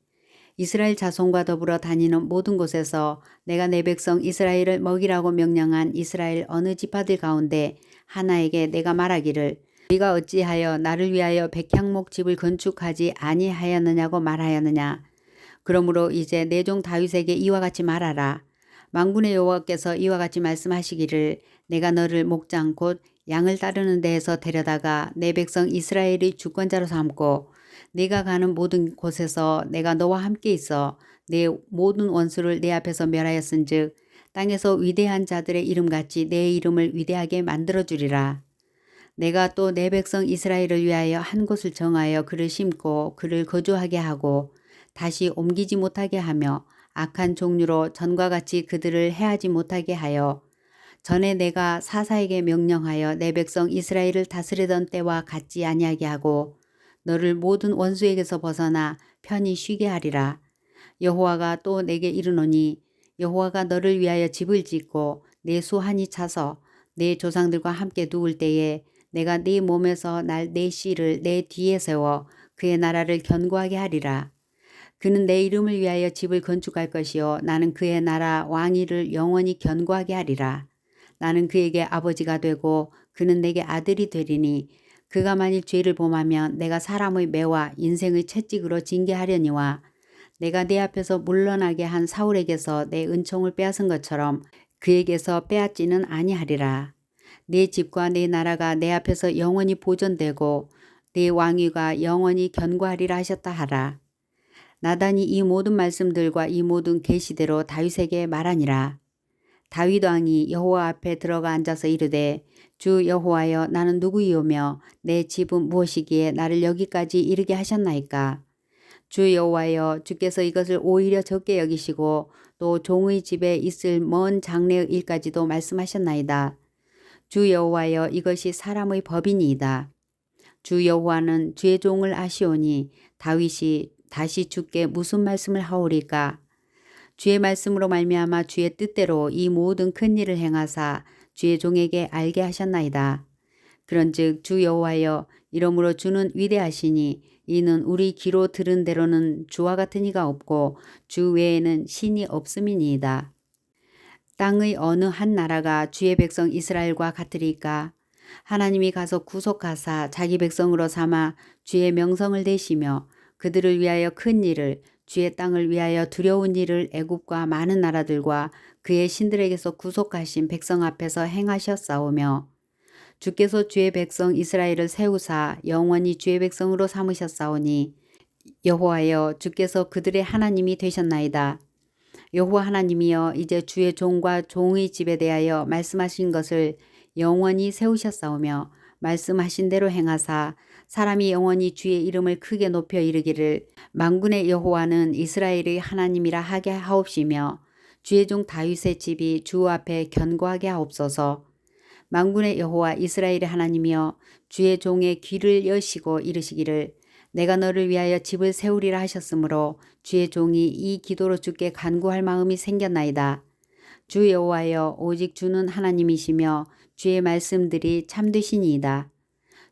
이스라엘 자손과 더불어 다니는 모든 곳에서 내가 내 백성 이스라엘을 먹이라고 명령한 이스라엘 어느 지파들 가운데 하나에게 내가 말하기를 네가 어찌하여 나를 위하여 백향목 집을 건축하지 아니하였느냐고 말하였느냐. 그러므로 이제 내 종 다윗에게 이와 같이 말하라. 만군의 여호와께서 이와 같이 말씀하시기를 내가 너를 목장 곧 양을 따르는 데에서 데려다가 내 백성 이스라엘의 주권자로 삼고 네가 가는 모든 곳에서 내가 너와 함께 있어 내 모든 원수를 내 앞에서 멸하였은즉 땅에서 위대한 자들의 이름같이 내 이름을 위대하게 만들어주리라. 내가 또 내 백성 이스라엘을 위하여 한 곳을 정하여 그를 심고 그를 거주하게 하고 다시 옮기지 못하게 하며 악한 종류로 전과 같이 그들을 해하지 못하게 하여 전에 내가 사사에게 명령하여 내 백성 이스라엘을 다스리던 때와 같지 아니하게 하고 너를 모든 원수에게서 벗어나 편히 쉬게 하리라. 여호와가 또 내게 이르노니 여호와가 너를 위하여 집을 짓고 내 수한이 차서 내 조상들과 함께 누울 때에 내가 네 몸에서 날 내 씨를 내 뒤에 세워 그의 나라를 견고하게 하리라. 그는 내 이름을 위하여 집을 건축할 것이요 나는 그의 나라 왕위를 영원히 견고하게 하리라. 나는 그에게 아버지가 되고 그는 내게 아들이 되리니 그가 만일 죄를 범하면 내가 사람의 매와 인생의 채찍으로 징계하려니와 내가 내 앞에서 물러나게 한 사울에게서 내 은총을 빼앗은 것처럼 그에게서 빼앗지는 아니하리라. 내 집과 내 나라가 내 앞에서 영원히 보존되고 내 왕위가 영원히 견고하리라 하셨다 하라. 나단이 이 모든 말씀들과 이 모든 계시대로 다윗에게 말하니라. 다윗 왕이 여호와 앞에 들어가 앉아서 이르되 주 여호와여 나는 누구이오며 내 집은 무엇이기에 나를 여기까지 이르게 하셨나이까. 주 여호와여 주께서 이것을 오히려 적게 여기시고 또 종의 집에 있을 먼 장래의 일까지도 말씀하셨나이다. 주 여호와여 이것이 사람의 법이니이다. 주 여호와는 주의 종을 아시오니 다윗이 다시 주께 무슨 말씀을 하오리까. 주의 말씀으로 말미암아 주의 뜻대로 이 모든 큰 일을 행하사 주의 종에게 알게 하셨나이다. 그런즉 주 여호와여 이러므로 주는 위대하시니 이는 우리 귀로 들은 대로는 주와 같은 이가 없고 주 외에는 신이 없음이니이다. 땅의 어느 한 나라가 주의 백성 이스라엘과 같으리까. 하나님이 가서 구속하사 자기 백성으로 삼아 주의 명성을 대시며 그들을 위하여 큰 일을 주의 땅을 위하여 두려운 일을 애굽과 많은 나라들과 그의 신들에게서 구속하신 백성 앞에서 행하셨사오며 주께서 주의 백성 이스라엘을 세우사 영원히 주의 백성으로 삼으셨사오니 여호와여 주께서 그들의 하나님이 되셨나이다. 여호와 하나님이여 이제 주의 종과 종의 집에 대하여 말씀하신 것을 영원히 세우셨사오며 말씀하신 대로 행하사 사람이 영원히 주의 이름을 크게 높여 이르기를 만군의 여호와는 이스라엘의 하나님이라 하게 하옵시며 주의 종 다윗의 집이 주 앞에 견고하게 하옵소서. 만군의 여호와 이스라엘의 하나님이여 주의 종의 귀를 여시고 이르시기를 내가 너를 위하여 집을 세우리라 하셨으므로 주의 종이 이 기도로 주께 간구할 마음이 생겼나이다. 주 여호와여 오직 주는 하나님이시며 주의 말씀들이 참되시니이다.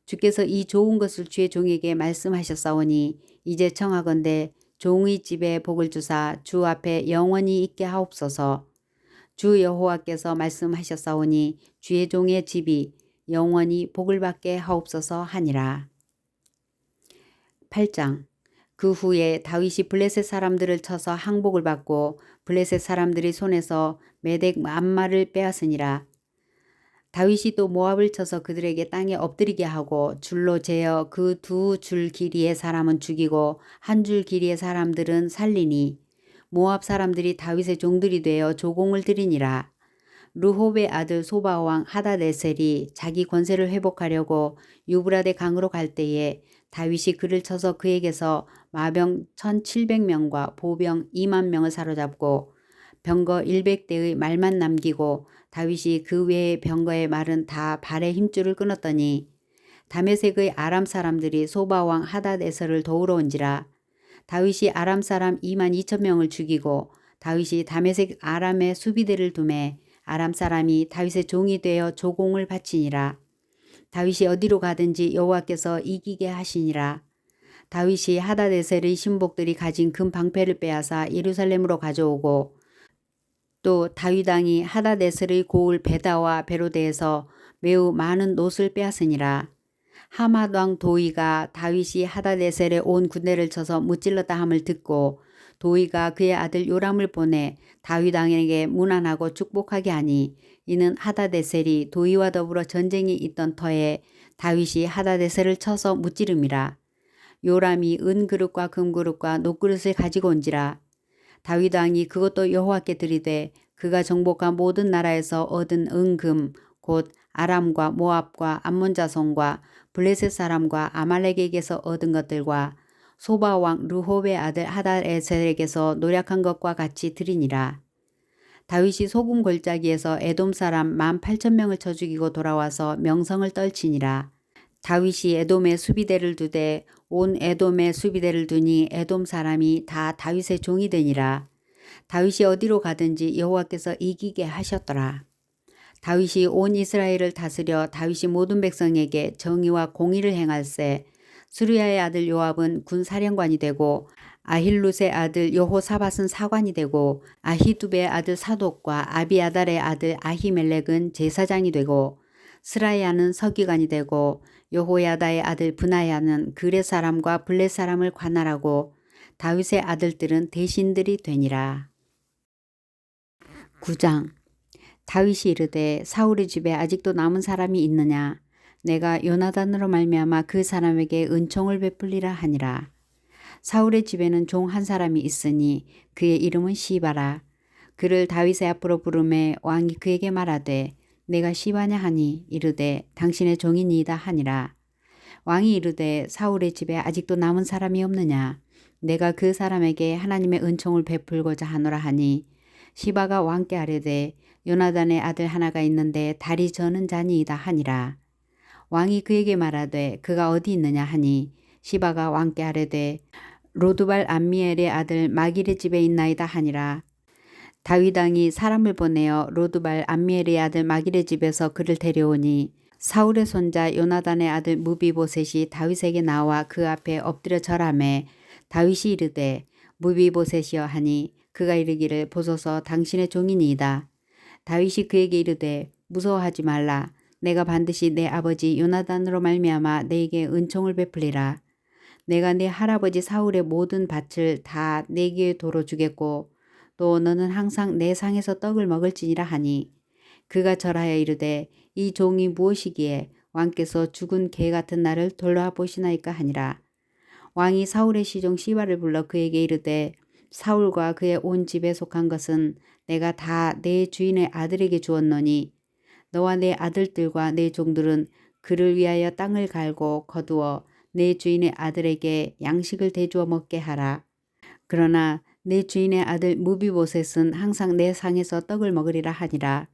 주께서 이 좋은 것을 주의 종에게 말씀하셨사오니 이제 청하건대 종의 집에 복을 주사 주 앞에 영원히 있게 하옵소서. 주 여호와께서 말씀하셨사오니 주의 종의 집이 영원히 복을 받게 하옵소서 하니라. 8장. 그 후에 다윗이 블레셋 사람들을 쳐서 항복을 받고 블레셋 사람들이 손에서 메덱 만마를 빼앗으니라. 다윗이 또 모압을 쳐서 그들에게 땅에 엎드리게 하고 줄로 재어 그 두 줄 길이의 사람은 죽이고 한 줄 길이의 사람들은 살리니 모압 사람들이 다윗의 종들이 되어 조공을 드리니라. 르홉의 아들 소바 왕 하다네셀이 자기 권세를 회복하려고 유브라데 강으로 갈 때에 다윗이 그를 쳐서 그에게서 마병 1700명과 보병 2만 명을 사로잡고 병거 100대의 말만 남기고 다윗이 그 외의 병거의 말은 다 발의 힘줄을 끊었더니 다메섹의 아람 사람들이 소바 왕 하닷에서를 도우러 온지라. 다윗이 아람 사람 2만 2천 명을 죽이고 다윗이 다메섹 아람의 수비대를 두매 아람 사람이 다윗의 종이 되어 조공을 바치니라. 다윗이 어디로 가든지 여호와께서 이기게 하시니라. 다윗이 하닷에셀의 신복들이 가진 금 방패를 빼앗아 예루살렘으로 가져오고 또 다윗 왕이 하닷에셀의 고을 베다와 베로데에서 매우 많은 놋을 빼앗으니라. 하맛 왕 도이가 다윗이 하닷에셀에 온 군대를 쳐서 무찔렀다 함을 듣고 도이가 그의 아들 요람을 보내 다윗 왕에게 문안하고 축복하게 하니 이는 하닷에셀이 도이와 더불어 전쟁이 있던 터에 다윗이 하닷에셀을 쳐서 무찌름이라. 요람이 은그릇과 금그릇과 놋그릇을 가지고 온지라. 다윗 왕이 그것도 여호와께 드리되 그가 정복한 모든 나라에서 얻은 은금 곧 아람과 모압과 암몬 자손과 블레셋 사람과 아말렉에게서 얻은 것들과 소바 왕 르홉의 아들 하닷에셀에게서 노력한 것과 같이 드리니라. 다윗이 소금 골짜기에서 에돔 사람 18,000명을 쳐 죽이고 돌아와서 명성을 떨치니라. 다윗이 에돔의 수비대를 두되 온 에돔의 수비대를 두니 에돔 사람이 다 다윗의 종이 되니라. 다윗이 어디로 가든지 여호와께서 이기게 하셨더라. 다윗이 온 이스라엘을 다스려 다윗이 모든 백성에게 정의와 공의를 행할세. 수르야의 아들 요압은 군사령관이 되고 아힐룻의 아들 여호사밧은 사관이 되고 아히두베의 아들 사독과 아비아달의 아들 아히멜렉은 제사장이 되고 스라야는 서기관이 되고 여호야다의 아들 브나야는 그렛 사람과 블렛 사람을 관할하고 다윗의 아들들은 대신들이 되니라. 9장. 다윗이 이르되 사울의 집에 아직도 남은 사람이 있느냐? 내가 요나단으로 말미암아 그 사람에게 은총을 베풀리라 하니라. 사울의 집에는 종 한 사람이 있으니 그의 이름은 시바라. 그를 다윗의 앞으로 부르매 왕이 그에게 말하되 내가 시바냐 하니 이르되 당신의 종이니이다 하니라. 왕이 이르되 사울의 집에 아직도 남은 사람이 없느냐? 내가 그 사람에게 하나님의 은총을 베풀고자 하노라 하니 시바가 왕께 아뢰되 요나단의 아들 하나가 있는데 다리 저는 자니이다 하니라. 왕이 그에게 말하되 그가 어디 있느냐 하니 시바가 왕께 아뢰되 로두발 암미엘의 아들 마길의 집에 있나이다 하니라. 다윗 왕이 사람을 보내어 로두발 암미엘의 아들 마길의 집에서 그를 데려오니 사울의 손자 요나단의 아들 무비보셋이 다윗에게 나와 그 앞에 엎드려 절하매 다윗이 이르되 무비보셋이여 하니 그가 이르기를 보소서 당신의 종이니이다. 다윗이 그에게 이르되 무서워하지 말라. 내가 반드시 내 아버지 요나단으로 말미암아 내게 은총을 베풀리라. 내가 내 할아버지 사울의 모든 밭을 다 내게 도로 주겠고 또 너는 항상 내 상에서 떡을 먹을지니라 하니 그가 절하여 이르되 이 종이 무엇이기에 왕께서 죽은 개 같은 나를 돌아보시나이까 하니라. 왕이 사울의 시종 시바를 불러 그에게 이르되 사울과 그의 온 집에 속한 것은 내가 다 내 주인의 아들에게 주었노니 너와 내 아들들과 내 종들은 그를 위하여 땅을 갈고 거두어 내 주인의 아들에게 양식을 대주어 먹게 하라. 그러나 내 주인의 아들 무비보셋은 항상 내 상에서 떡을 먹으리라 하니라.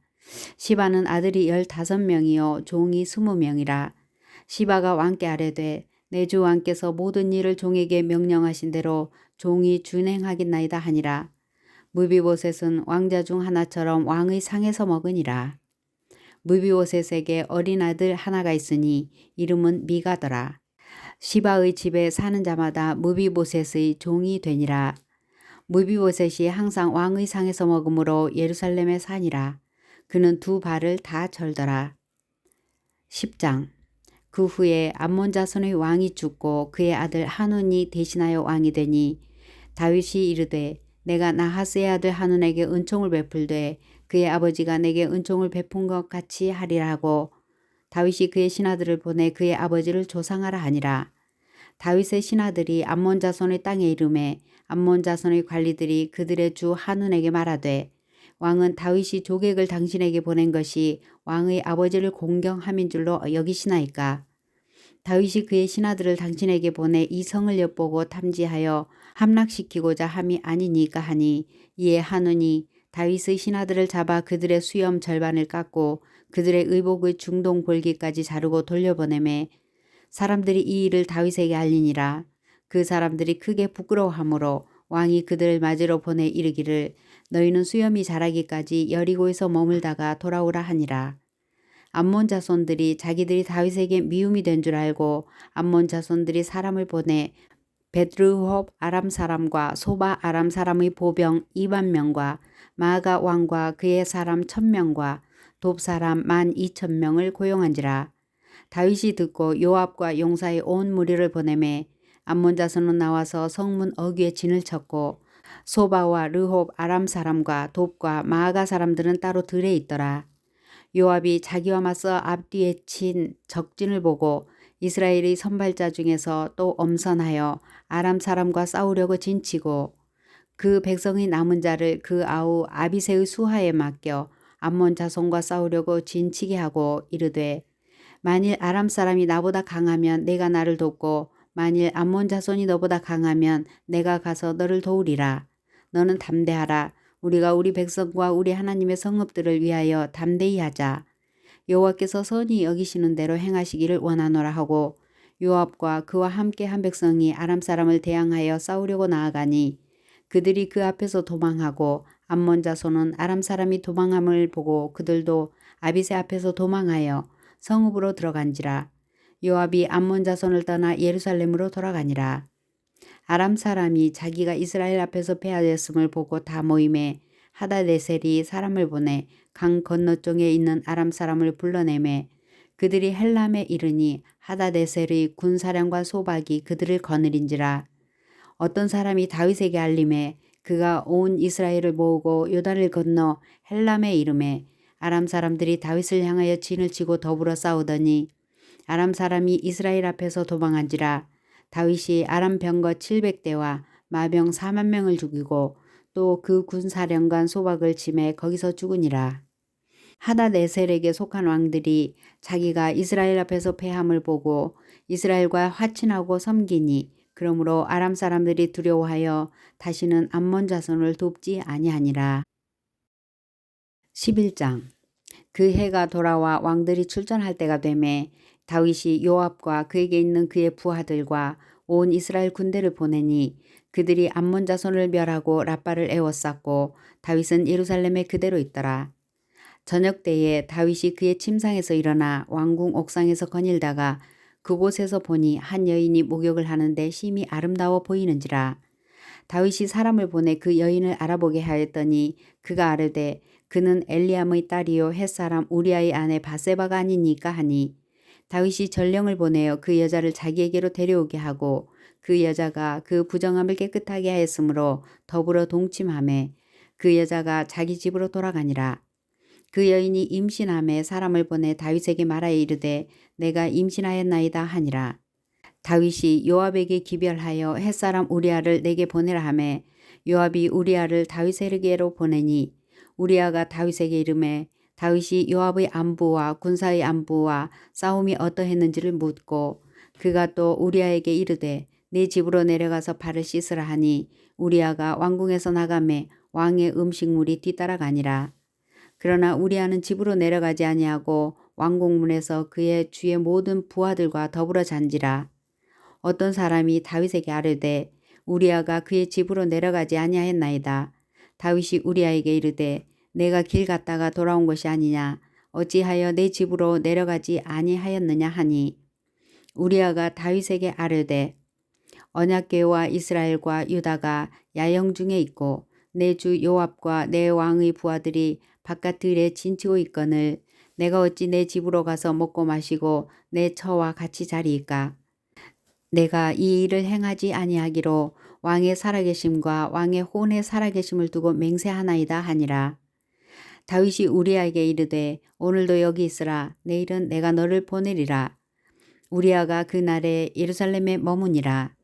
시바는 아들이 15명이요 종이 20명이라. 시바가 왕께 아뢰되 내 주 왕께서 모든 일을 종에게 명령하신 대로 종이 준행하겠나이다 하니라. 무비보셋은 왕자 중 하나처럼 왕의 상에서 먹으니라. 무비보셋에게 어린 아들 하나가 있으니 이름은 미가더라. 시바의 집에 사는 자마다 무비보셋의 종이 되니라. 무비보셋이 항상 왕의 상에서 먹으므로 예루살렘에 사니라. 그는 두 발을 다 절더라. 10장. 그 후에 암몬 자손의 왕이 죽고 그의 아들 하눈이 대신하여 왕이 되니 다윗이 이르되 내가 나하스의 아들 하눈에게 은총을 베풀되 그의 아버지가 내게 은총을 베푼 것 같이 하리라 하고 다윗이 그의 신하들을 보내 그의 아버지를 조상하라 하니라. 다윗의 신하들이 암몬 자손의 땅에 이르매 암몬 자손의 관리들이 그들의 주 하눈에게 말하되 왕은 다윗이 조객을 당신에게 보낸 것이 왕의 아버지를 공경함인 줄로 여기시나이까? 다윗이 그의 신하들을 당신에게 보내 이 성을 엿보고 탐지하여 함락시키고자 함이 아니니까 하니, 이에 하누니 다윗의 신하들을 잡아 그들의 수염 절반을 깎고 그들의 의복의 중동 볼기까지 자르고 돌려보내매 사람들이 이 일을 다윗에게 알리니라. 그 사람들이 크게 부끄러워하므로 왕이 그들을 맞으러 보내 이르기를 너희는 수염이 자라기까지 여리고에서 머물다가 돌아오라 하니라. 암몬 자손들이 자기들이 다윗에게 미움이 된 줄 알고 암몬 자손들이 사람을 보내 베드르홉 아람 사람과 소바 아람 사람의 보병 2만 명과 마아가 왕과 그의 사람 1,000명과 돕 사람 12,000명을 고용한지라. 다윗이 듣고 요압과 용사의 온 무리를 보내매 암몬 자손은 나와서 성문 어귀에 진을 쳤고 소바와 르홉 아람 사람과 돕과 마아가 사람들은 따로 들에 있더라. 요압이 자기와 맞서 앞뒤에 친 적진을 보고 이스라엘의 선발자 중에서 또 엄선하여 아람 사람과 싸우려고 진치고 그 백성의 남은 자를 그 아우 아비새의 수하에 맡겨 암몬 자손과 싸우려고 진치게 하고 이르되 만일 아람 사람이 나보다 강하면 내가 나를 돕고 만일 암몬 자손이 너보다 강하면 내가 가서 너를 도우리라. 너는 담대하라. 우리가 우리 백성과 우리 하나님의 성읍들을 위하여 담대히 하자. 여호와께서 선히 여기시는 대로 행하시기를 원하노라 하고 요압과 그와 함께 한 백성이 아람 사람을 대항하여 싸우려고 나아가니 그들이 그 앞에서 도망하고 암몬 자손은 아람 사람이 도망함을 보고 그들도 아비새 앞에서 도망하여 성읍으로 들어간지라. 요압이 암몬 자손을 떠나 예루살렘으로 돌아가니라. 아람 사람이 자기가 이스라엘 앞에서 패하였음을 보고 다 모임에 하다네셀이 사람을 보내 강 건너쪽에 있는 아람 사람을 불러내매 그들이 헬람에 이르니 하다네셀의 군사령관 소박이 그들을 거느린지라. 어떤 사람이 다윗에게 알림해 그가 온 이스라엘을 모으고 요단을 건너 헬람에 이르매 아람 사람들이 다윗을 향하여 진을 치고 더불어 싸우더니 아람 사람이 이스라엘 앞에서 도망한지라. 다윗이 아람 병거 700대와 마병 4만 명을 죽이고 또 그 군사령관 소박을 치매 거기서 죽으니라. 하다네셀에게 속한 왕들이 자기가 이스라엘 앞에서 패함을 보고 이스라엘과 화친하고 섬기니 그러므로 아람 사람들이 두려워하여 다시는 암몬 자손을 돕지 아니하니라. 11장. 그 해가 돌아와 왕들이 출전할 때가 되매 다윗이 요압과 그에게 있는 그의 부하들과 온 이스라엘 군대를 보내니 그들이 암몬 자손을 멸하고 라빠를 에워쌌고 다윗은 예루살렘에 그대로 있더라. 저녁 때에 다윗이 그의 침상에서 일어나 왕궁 옥상에서 거닐다가 그곳에서 보니 한 여인이 목욕을 하는데 심히 아름다워 보이는지라. 다윗이 사람을 보내 그 여인을 알아보게 하였더니 그가 아르되 그는 엘리암의 딸이요 햇사람 우리아의 아내 바세바가 아니니까 하니 다윗이 전령을 보내어 그 여자를 자기에게로 데려오게 하고 그 여자가 그 부정함을 깨끗하게 하였으므로 더불어 동침하매 그 여자가 자기 집으로 돌아가니라. 그 여인이 임신함에 사람을 보내 다윗에게 말하여 이르되 내가 임신하였나이다 하니라. 다윗이 요압에게 기별하여 햇사람 우리아를 내게 보내라 하매 요압이 우리아를 다윗에게로 보내니 우리아가 다윗에게 이르매 다윗이 요압의 안부와 군사의 안부와 싸움이 어떠했는지를 묻고 그가 또 우리아에게 이르되 네 집으로 내려가서 발을 씻으라 하니 우리아가 왕궁에서 나가매 왕의 음식물이 뒤따라가니라. 그러나 우리아는 집으로 내려가지 아니하고 왕궁문에서 그의 주의 모든 부하들과 더불어 잔지라. 어떤 사람이 다윗에게 아뢰되 우리아가 그의 집으로 내려가지 아니하였나이다. 다윗이 우리아에게 이르되 내가 길 갔다가 돌아온 것이 아니냐 어찌하여 내 집으로 내려가지 아니하였느냐 하니 우리아가 다윗에게 아뢰되 언약궤와 이스라엘과 유다가 야영 중에 있고 내 주 요압과 내 왕의 부하들이 바깥 들에 진치고 있거늘 내가 어찌 내 집으로 가서 먹고 마시고 내 처와 같이 자리이까. 내가 이 일을 행하지 아니하기로 왕의 살아계심과 왕의 혼의 살아계심을 두고 맹세하나이다 하니라. 다윗이 우리아에게 이르되 오늘도 여기 있으라. 내일은 내가 너를 보내리라. 우리아가 그날에 예루살렘에 머무니라.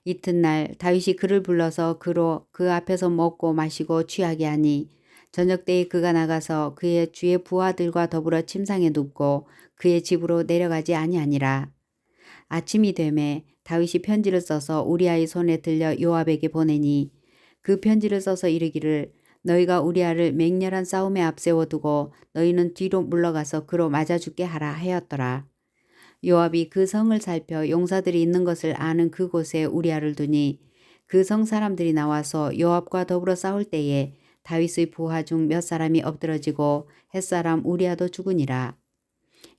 이튿날 다윗이 그를 불러서 그로 그 앞에서 먹고 마시고 취하게 하니 저녁 때에 그가 나가서 그의 주의 부하들과 더불어 침상에 눕고 그의 집으로 내려가지 아니하니라. 아침이 되매 다윗이 편지를 써서 우리아의 손에 들려 요압에게 보내니 그 편지를 써서 이르기를 너희가 우리아를 맹렬한 싸움에 앞세워 두고 너희는 뒤로 물러가서 그로 맞아 죽게 하라 하였더라. 요압이 그 성을 살펴 용사들이 있는 것을 아는 그곳에 우리아를 두니 그 성 사람들이 나와서 요압과 더불어 싸울 때에 다윗의 부하 중 몇 사람이 엎드러지고 햇사람 우리아도 죽으니라.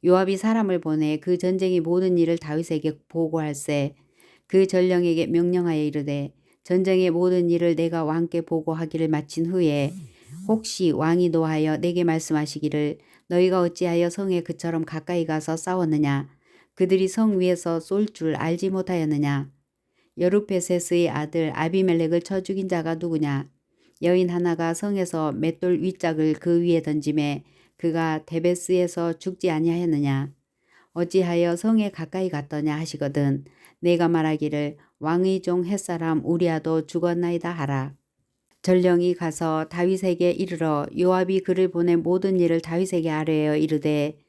요압이 사람을 보내 그 전쟁의 모든 일을 다윗에게 보고할세 그 전령에게 명령하여 이르되 전쟁의 모든 일을 내가 왕께 보고하기를 마친 후에 혹시 왕이 노하여 내게 말씀하시기를 너희가 어찌하여 성에 그처럼 가까이 가서 싸웠느냐 그들이 성 위에서 쏠 줄 알지 못하였느냐 여루페셋의 아들 아비멜렉을 쳐 죽인 자가 누구냐 여인 하나가 성에서 맷돌 윗짝을 그 위에 던짐에 그가 데베스에서 죽지 아니하였느냐 어찌하여 성에 가까이 갔더냐 하시거든 내가 말하기를 왕의 종 햇사람 우리아도 죽었나이다 하라. 전령이 가서 다윗에게 이르러 요압이 그를 보내 모든 일을 다윗에게 아뢰어 이르되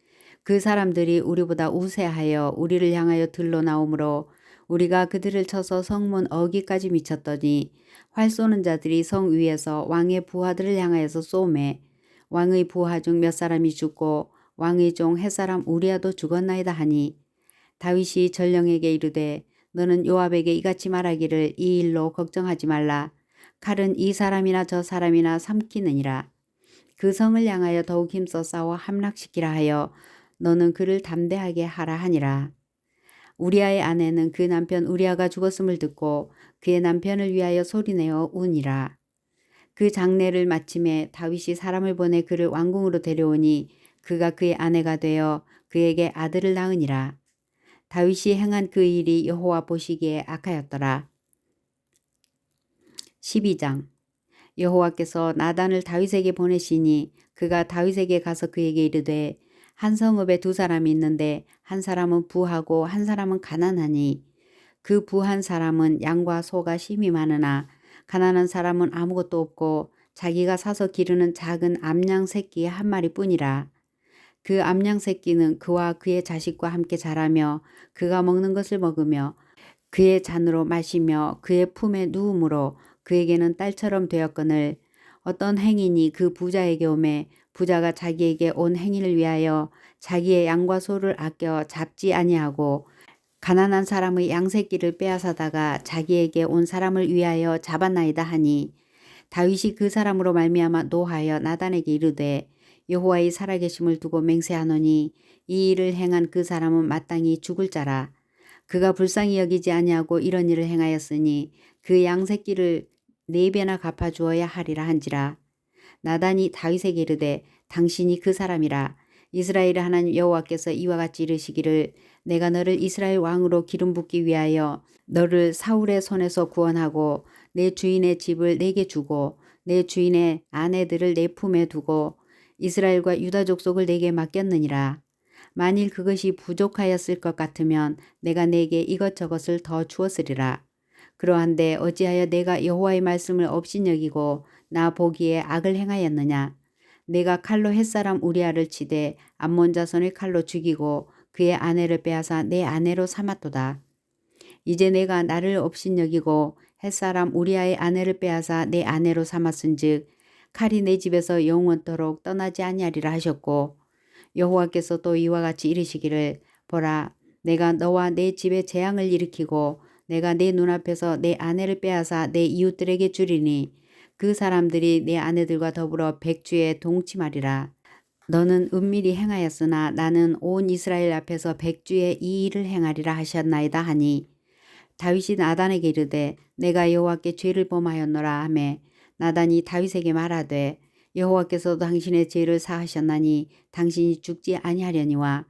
그 사람들이 우리보다 우세하여 우리를 향하여 들러 나오므로 우리가 그들을 쳐서 성문 어기까지 미쳤더니 활 쏘는 자들이 성 위에서 왕의 부하들을 향하여서 쏘매 왕의 부하 중 몇 사람이 죽고 왕의 종 햇사람 우리아도 죽었나이다 하니 다윗이 전령에게 이르되 너는 요압에게 이같이 말하기를 이 일로 걱정하지 말라. 칼은 이 사람이나 저 사람이나 삼키느니라. 그 성을 향하여 더욱 힘써 싸워 함락시키라 하여 너는 그를 담대하게 하라 하니라. 우리아의 아내는 그 남편 우리아가 죽었음을 듣고 그의 남편을 위하여 소리내어 우니라. 그 장례를 마침에 다윗이 사람을 보내 그를 왕궁으로 데려오니 그가 그의 아내가 되어 그에게 아들을 낳으니라. 다윗이 행한 그 일이 여호와 보시기에 악하였더라. 12장 여호와께서 나단을 다윗에게 보내시니 그가 다윗에게 가서 그에게 이르되 한 성읍에 두 사람이 있는데 한 사람은 부하고 한 사람은 가난하니 그 부한 사람은 양과 소가 심이 많으나 가난한 사람은 아무것도 없고 자기가 사서 기르는 작은 암양 새끼 한 마리뿐이라. 그 암양 새끼는 그와 그의 자식과 함께 자라며 그가 먹는 것을 먹으며 그의 잔으로 마시며 그의 품에 누움으로 그에게는 딸처럼 되었거늘 어떤 행인이 그 부자에게 오매 부자가 자기에게 온 행인을 위하여 자기의 양과 소를 아껴 잡지 아니하고 가난한 사람의 양새끼를 빼앗아다가 자기에게 온 사람을 위하여 잡았나이다 하니 다윗이 그 사람으로 말미암아 노하여 나단에게 이르되 여호와의 살아계심을 두고 맹세하노니 이 일을 행한 그 사람은 마땅히 죽을 자라. 그가 불쌍히 여기지 아니하고 이런 일을 행하였으니 그 양새끼를 4배나 갚아주어야 하리라 한지라. 나단이 다윗에게 이르되 당신이 그 사람이라. 이스라엘의 하나님 여호와께서 이와 같이 이르시기를 내가 너를 이스라엘 왕으로 기름 붓기 위하여 너를 사울의 손에서 구원하고 내 주인의 집을 내게 주고 내 주인의 아내들을 내 품에 두고 이스라엘과 유다 족속을 내게 맡겼느니라. 만일 그것이 부족하였을 것 같으면 내가 내게 이것저것을 더 주었으리라. 그러한데 어찌하여 내가 여호와의 말씀을 업신여기고 나 보기에 악을 행하였느냐. 내가 칼로 햇사람 우리아를 치되 암몬 자손의 칼로 죽이고 그의 아내를 빼앗아 내 아내로 삼았도다. 이제 내가 나를 업신여기고 햇사람 우리아의 아내를 빼앗아 내 아내로 삼았은즉 칼이 내 집에서 영원토록 떠나지 아니하리라 하셨고 여호와께서 또 이와 같이 이르시기를 보라 내가 너와 내 집에 재앙을 일으키고 내가 내 눈앞에서 내 아내를 빼앗아 내 이웃들에게 주리니 그 사람들이 내 아내들과 더불어 백주에 동침하리라. 너는 은밀히 행하였으나 나는 온 이스라엘 앞에서 백주에 이 일을 행하리라 하셨나이다 하니 다윗이 나단에게 이르되 내가 여호와께 죄를 범하였노라 하매 나단이 다윗에게 말하되 여호와께서도 당신의 죄를 사하셨나니 당신이 죽지 아니하려니와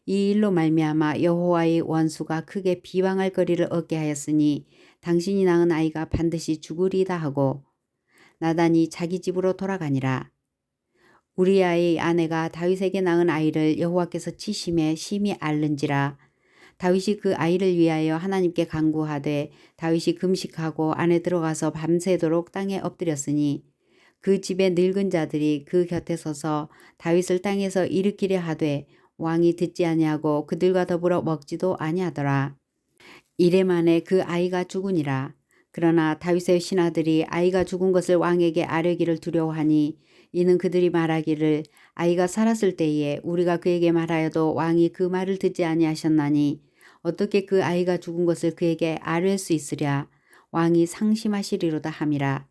이 일로 말미암아 여호와의 원수가 크게 비방할 거리를 얻게 하였으니 당신이 낳은 아이가 반드시 죽으리다 하고 나단이 자기 집으로 돌아가니라. 우리아의 아내가 다윗에게 낳은 아이를 여호와께서 치심에 심히 앓는지라. 다윗이 그 아이를 위하여 하나님께 간구하되 다윗이 금식하고 안에 들어가서 밤새도록 땅에 엎드렸으니 그 집의 늙은 자들이 그 곁에 서서 다윗을 땅에서 일으키려 하되 왕이 듣지 아니하고 그들과 더불어 먹지도 아니하더라. 이래 만에 그 아이가 죽으니라. 그러나 다윗의 신하들이 아이가 죽은 것을 왕에게 아뢰기를 두려워하니 이는 그들이 말하기를 아이가 살았을 때에 우리가 그에게 말하여도 왕이 그 말을 듣지 아니하셨나니 어떻게 그 아이가 죽은 것을 그에게 아뢰할 수 있으랴. 왕이 상심하시리로다 함이라.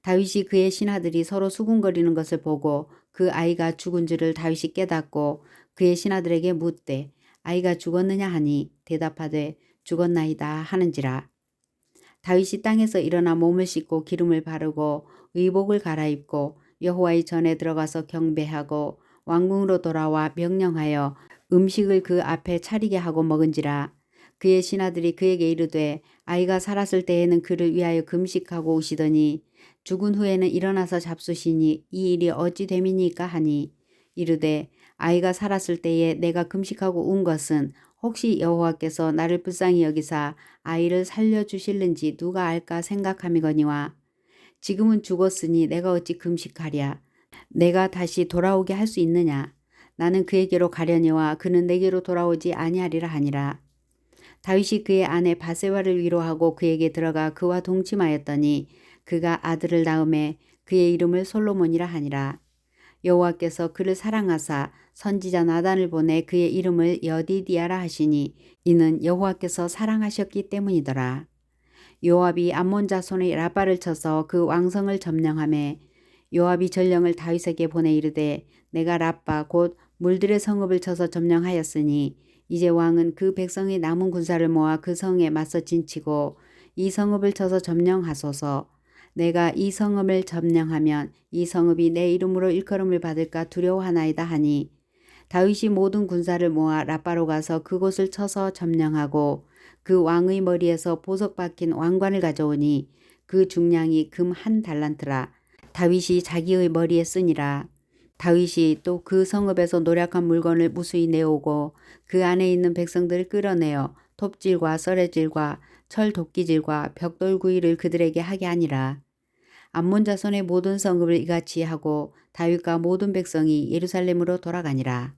다윗이 그의 신하들이 서로 수군거리는 것을 보고 그 아이가 죽은 줄을 다윗이 깨닫고 그의 신하들에게 묻되 아이가 죽었느냐 하니 대답하되 죽었나이다 하는지라. 다윗이 땅에서 일어나 몸을 씻고 기름을 바르고 의복을 갈아입고 여호와의 전에 들어가서 경배하고 왕궁으로 돌아와 명령하여 음식을 그 앞에 차리게 하고 먹은지라. 그의 신하들이 그에게 이르되 아이가 살았을 때에는 그를 위하여 금식하고 오시더니 죽은 후에는 일어나서 잡수시니 이 일이 어찌 됨이니까 하니 이르되 아이가 살았을 때에 내가 금식하고 운 것은 혹시 여호와께서 나를 불쌍히 여기사 아이를 살려주실는지 누가 알까 생각함이거니와 지금은 죽었으니 내가 어찌 금식하랴. 내가 다시 돌아오게 할 수 있느냐. 나는 그에게로 가려니와 그는 내게로 돌아오지 아니하리라 하니라. 다윗이 그의 아내 바세바를 위로하고 그에게 들어가 그와 동침하였더니 그가 아들을 낳음에 그의 이름을 솔로몬이라 하니라. 여호와께서 그를 사랑하사 선지자 나단을 보내 그의 이름을 여디디아라 하시니 이는 여호와께서 사랑하셨기 때문이더라. 요압이 암몬 자손의 라빠를 쳐서 그 왕성을 점령하매 요압이 전령을 다윗에게 보내 이르되 내가 라빠 곧 물들의 성읍을 쳐서 점령하였으니 이제 왕은 그 백성의 남은 군사를 모아 그 성에 맞서 진치고 이 성읍을 쳐서 점령하소서. 내가 이 성읍을 점령하면 이 성읍이 내 이름으로 일컬음을 받을까 두려워하나이다 하니 다윗이 모든 군사를 모아 라빠로 가서 그곳을 쳐서 점령하고 그 왕의 머리에서 보석 박힌 왕관을 가져오니 그 중량이 금 1달란트라. 다윗이 자기의 머리에 쓰니라. 다윗이 또 그 성읍에서 노략한 물건을 무수히 내오고 그 안에 있는 백성들을 끌어내어 톱질과 썰애질과 철 도끼질과 벽돌구이를 그들에게 하게 하니라. 암몬 자손의 모든 성읍을 이같이 하고 다윗과 모든 백성이 예루살렘으로 돌아가니라.